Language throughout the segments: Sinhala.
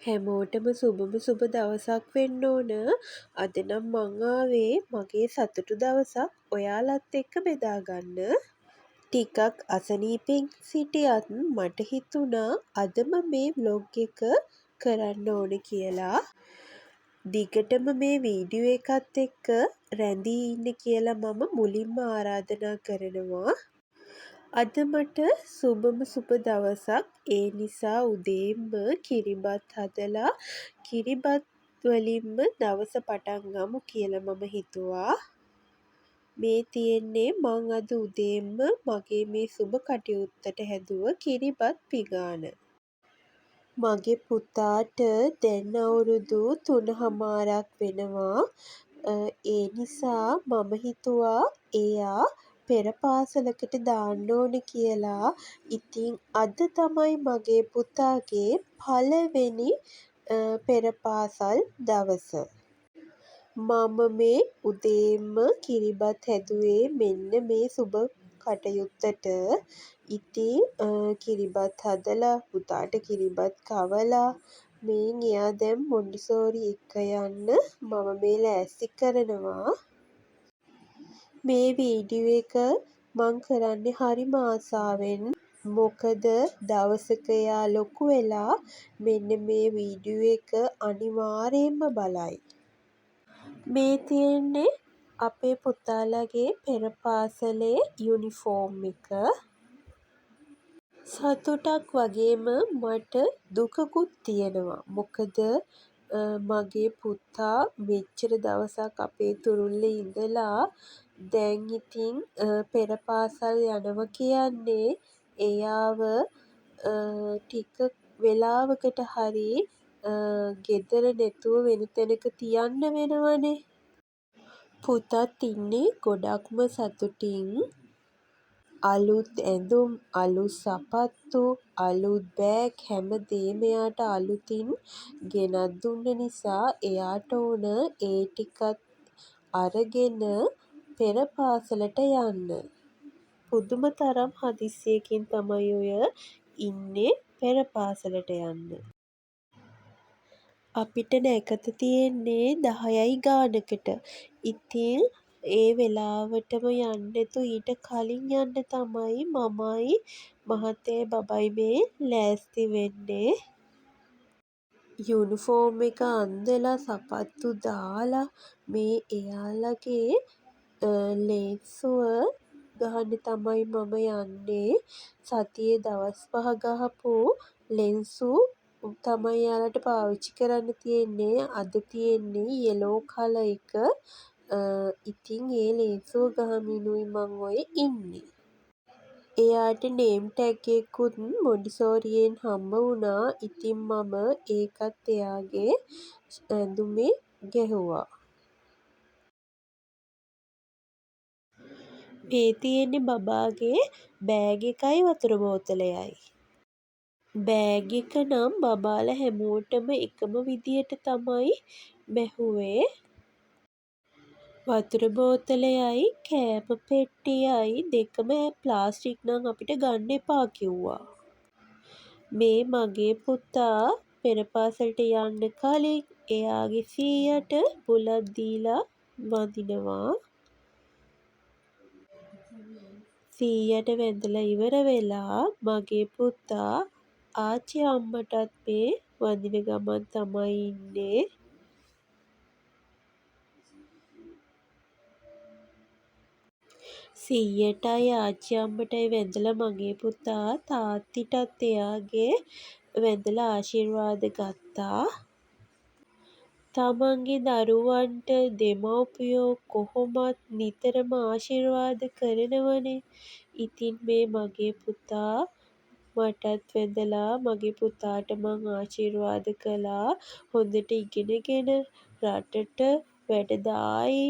හැමෝටම සුබම සුබ දවසක් වෙන්න ඕන. අද නම් මං ආවේ මගේ සතුටු දවසක් ඔයාලත් එක්ක බෙදාගන්න. ටිකක් අසනීපෙන් සිටියත් මට හිතුණා අදම මේ ව්ලොග් එක කරන්න ඕන කියලා. දිගටම මේ වීඩියෝ එකත් එක්ක රැඳී ඉන්න කියලා මම මුලින්ම ආරාධනා කරනවා. අද මට සුබම සුබ දවසක්. ඒ නිසා උදේම කිරිබත් හදලා කිරිබත් වලින්ම දවස පටන් ගමු කියලා මම හිතුවා. මේ තියෙන්නේ මං අද උදේම මගේ මේ සුබ කටයුත්තට හැදුව කිරිබත් පිඟාන. මගේ පුතාට දැන් අවුරුදු 3 වෙනවා. ඒ නිසා මම හිතුවා එයා පෙර පාසලකට දාන්න ඕන කියලා. ඉතින් අද තමයි මගේ පුතාගේ පළවෙනි පෙර පාසල් දවස. මම මේ උදේම කිරිබත් හැදුවේ මෙන්න මේ සුබ කටයුත්තට. ඉතින් කිරිබත් හදලා පුතාට කිරිබත් කවලා මේන් එයා දැන් මොන්ටිසෝරි එක්ක යන්න මම මේ ලෑස්ති කරනවා. මේ වීඩියෝ එක මං කරන්නේ හරිම ආසාවෙන්. මොකද දවසක එයා ලොකු වෙලා මෙන්න මේ වීඩියෝ එක අනිවාර්යෙන්ම බලයි. මේ තියෙන්නේ අපේ පුතාලගේ පෙර පාසලේ යුනිෆෝම් එක. සතුටක් වගේම මට දුකකුත් තියෙනවා. මොකද මගේ පුතා මෙච්චර දවසක් අපේ තුරුල්ලේ ඉඳලා දැන් ඉතින් පෙර පාසල් යනවා කියන්නේ එයාව ටික වෙලාවකට හරි ගෙදර නැතුව වෙන තැනක තියන්න වෙනවනේ. පුතත් ඉන්නේ ගොඩක්ම සතුටින්. අලුත් ඇඳුම්, අලුත් සපත්තු, අලුත් බෑග් හැමදේම එයාට අලුතින් ගෙනත් දුන්න නිසා එයාට ඕන ඒ ටිකත් අරගෙන පෙර පාසලට යන්න. පුදුම තරම් හදිස්සියකින් තමයි ඔය ඉන්නේ පෙර පාසලට යන්න. අපිට නැකත තියෙන්නේ 10යි ගානකට. ඉතින් ඒ වෙලාවටම යන්නේ නැතුව ඊට කලින් යන්න තමයි මමයි මහත්තයයි බබයි මේ ලෑස්ති වෙන්නේ. යුනිෆෝම් එක අන්දලා සපත්තු දාලා මේ එයාලගේ ලේන්සුව ගහන්න තමයි මම යන්නේ. සතියේ දවස් 5 ගහපු ලෙන්සු තමයි එයාලට පාවිච්චි කරන්න තියෙන්නේ. අද තියෙන්නේ යෙලෝ කලර් එක. ඉතින් ඒ ලේන්සුව ගහමිනුයි මං ඔය ඉන්නේ. එයාට නේම් ටැග් එකකුත් මොන්ටිසෝරියෙන් හම්බ වුණා. ඉතින් මම ඒකත් එයාගේ ඇඳුමේ ගැහුවා. මේ තියෙන්නේ බබාගේ බෑග් එකයි වතුර බෝතලයයි. බෑග් එක නම් බබාලා හැමෝටම එකම විදියට තමයි මැහුවේ. වතුර බෝතලයයි කෑම පෙට්ටියයි දෙකම ප්ලාස්ටික් නම් අපිට ගන්න එපා කිව්වා. මේ මගේ පුතා පෙර පාසලට යන්න කලින් එයාගේ සීයාට බුලත් දීලා වඳිනවා. සීයාට වැඳලා ඉවර වෙලා මගේ පුතා ආච්චි අම්මටත් මේ වඳින ගමන් තමයි ඉන්නේ. සීයටයි ආච්චි අම්මටයි වැඳලා මගේ පුතා තාත්තිටත් එයාගේ වැඳලා ආශිර්වාද ගත්තා. තමන්ගේ දරුවන්ට දෙමව්පියෝ කොහොමත් නිතරම ආශිර්වාද කරනවනේ. ඉතින් මේ මගේ පුතා මටත් වැඳලා මගේ පුතාට මං ආශිර්වාද කළා. හොඳට ඉගෙනගෙන රටට වැඩදායි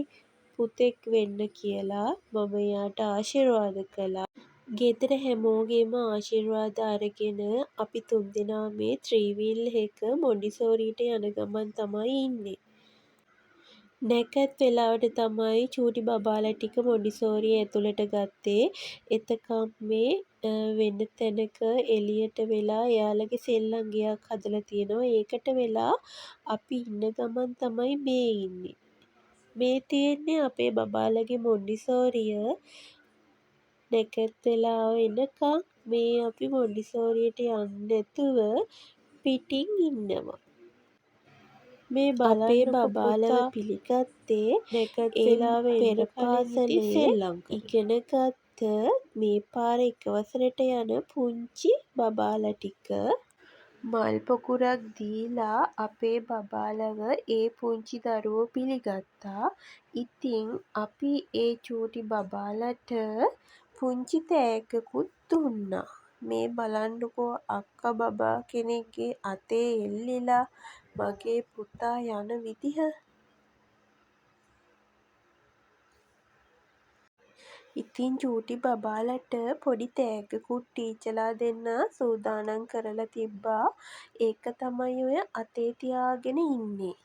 පුතෙක් වෙන්න කියලා මම එයාට ආශිර්වාද කළා. ගෙදර හැමෝගේම ආශිර්වාද අරගෙන අපි තුන්දෙනා මේ ත්‍රීවීල් එක මොන්ටිසෝරියට යන ගමන් තමයි ඉන්නේ. නැකත් වෙලාවට තමයි චූටි බබාලා ටික මොන්ටිසෝරිය ඇතුළට ගත්තේ. එතකම් මේ වෙන තැනක එළියට වෙලා එයාලගේ සෙල්ලම් ගෙයක් හදලා තියෙනවා. ඒකට වෙලා අපි ඉන්න ගමන් තමයි මේ ඉන්නේ. මේ තියෙන්නේ අපේ බබාලගේ මොන්ටිසෝරිය. නැකත් වෙලාව එනකම් මේ අපි මොන්ටිසෝරියට යන්නේ නැතුව පිටින් ඉන්නවා. මේ අපේ බබාලව පිළිගත්තේ නැකත් වෙලාව පෙර පාසලේ ඉගෙන ගත්ත මේ පාර එක වසරට යන පුංචි බබාලා ටික. මල් පොකුරක් දීලා අපේ බබාලව ඒ පුංචි දරුවෝ පිළිගත්තා. ඉතින් අපි ඒ චූටි බබාලට පුංචි තෑග්ගකුත් දුන්නා. මේ බලන්නකෝ අක්කා බබා කෙනෙක්ගේ අතේ එල්ලිලා මගේ පුතා යන විදිහ. ඉතින් චූටි බබාලට පොඩි තෑග්ගකුත් ටීචර්ලා දෙන්නා සූදානම් කරලා තිබ්බා. ඒක තමයි ඔය අතේ තියාගෙන ඉන්නේ.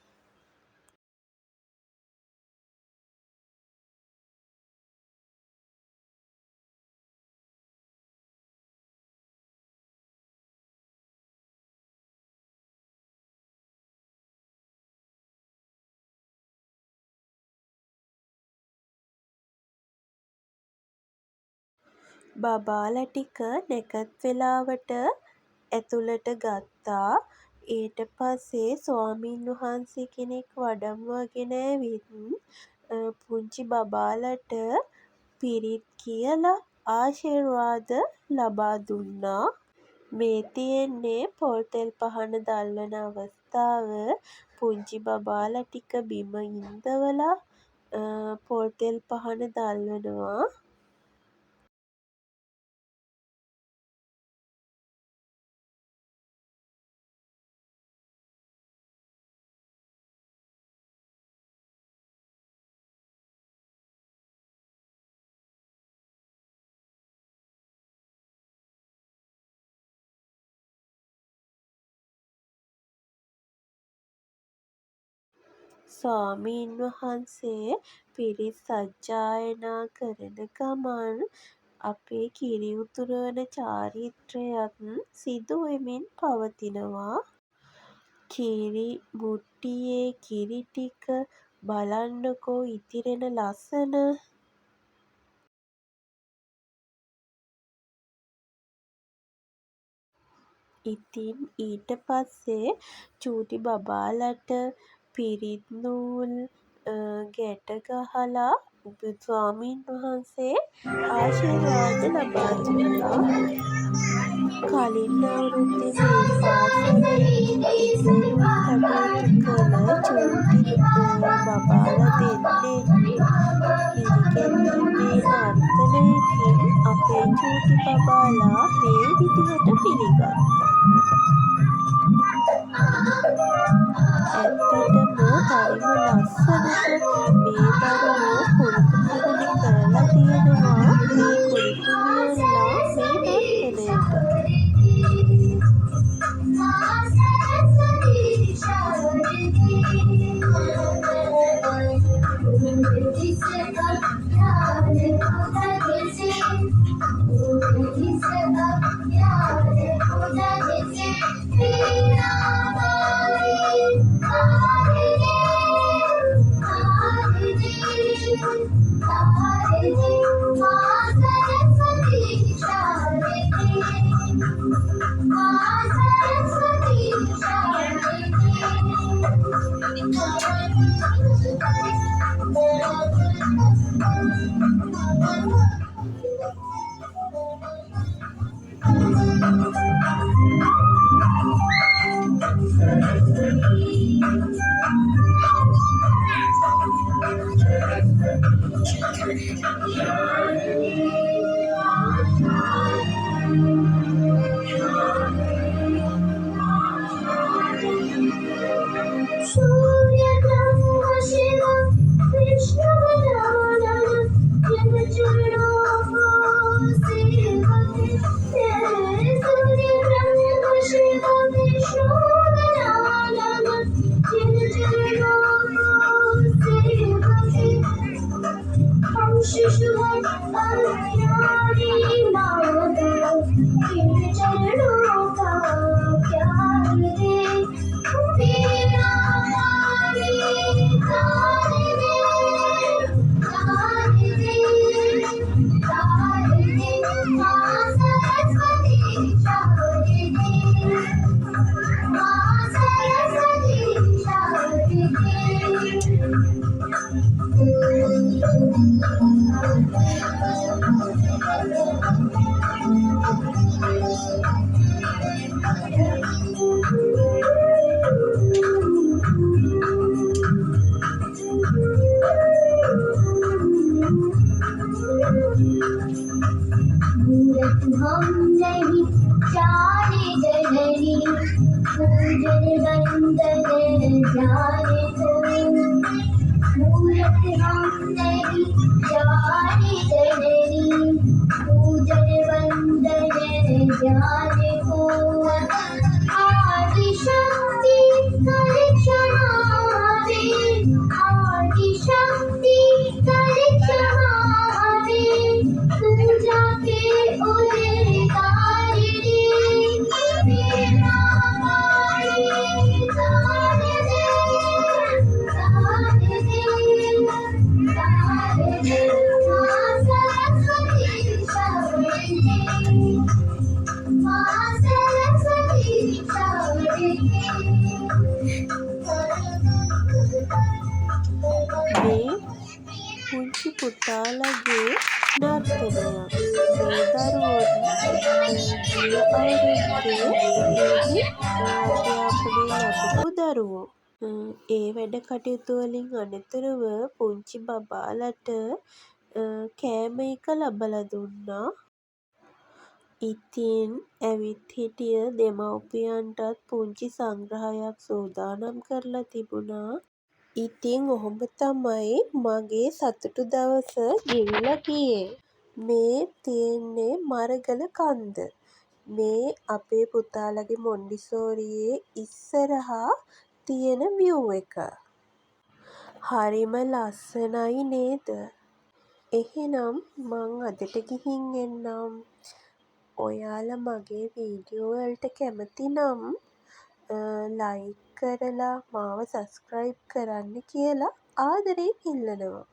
බබාලා ටික නැකත් වෙලාවට ඇතුළට ගත්තා. ඊට පස්සේ ස්වාමීන් වහන්සේ කෙනෙක් වඩම්මවගෙන ඇවිත් පුංචි බබාලට පිරිත් කියලා ආශිර්වාද ලබා දුන්නා. මේ තියෙන්නේ පොල් තෙල් පහන දල්වන අවස්ථාව. පුංචි බබාලා ටික බිම ඉන්දවලා පොල් තෙල් පහන දල්වනවා. ස්වාමීන් වහන්සේ පිරිත් සජ්ජායනා කරන ගමන් අපේ කිරි උතුරවන චාරිත්‍රයත් සිදු වෙමින් පවතිනවා. කිරි බුට්ටියේ කිරි ටික බලන්නකෝ ඉතිරෙන ලස්සන. ඉතින් ඊට පස්සේ චූටි බබාලට පිරිත් නූල් ගැට ගහලා ස්වාමීන් වහන්සේ ආශිර්වාද ලබා දුන්නා. කලින් අවුරුද්දේ මේ පාසලේ ඉගෙනුම් කටයුතු කළ චූටි බබාලා දෙන්නෙක් හිරිගැන්වීමේ නර්තනයකින් අපේ චූටි බබාලා මේ විදිහට පිළිගත්තා. ඇත්තටම හරිම ලස්සනට මේ දරුවෝ පුරුදු පුහුණු කරලා තියෙනවා මේ කුරුටු වියල්ලා මේ हम नहीं चारे जननी पूजन वंदन जाने को मूरत हम नहीं चारे जननी पूजन वंदन जाने को आदि शक्ति करिश्मावे आदि शक्ति करिश्मावे पूजा के उदयकारिणी वीणा वाणी गान दे गान दे माँ सरस्वती शबरी माँ सरस्वती शबरी මේ පුංචි පුතාලගේ නර්තනයක්. මේ දරුවොත් ගිය අවුරුද්දේ උපරිම අධ්‍යාපනය ලබපු දරුවෝ. ඒ වැඩ කටයුතු වලින් අනතුරුව පුංචි බබාලට කෑම එක ලබලා දුන්නා. ඉතින් ඇවිත් හිටිය දෙමව්පියන්ටත් පුංචි සංග්‍රහයක් සූදානම් කරලා තිබුණා. ඉතින් ඔහොම තමයි මගේ සතුටු දවස ගෙවිලා ගියේ. මේ තියෙන්නේ මරගල කන්ද. මේ අපේ පුතාලගේ මොන්ටිසෝරියේ ඉස්සරහා තියෙන view එක. හරිම ලස්සනයි නේද? එහෙනම් මං අදට ගිහින් එන්නම්. ඔයාලා මගේ වීඩියෝ වලට කැමති නම් ලයික් කරලා මාව සබ්ස්ක්‍රයිබ් කරන්න කියලා ආදරයෙන් ඉල්ලනවා.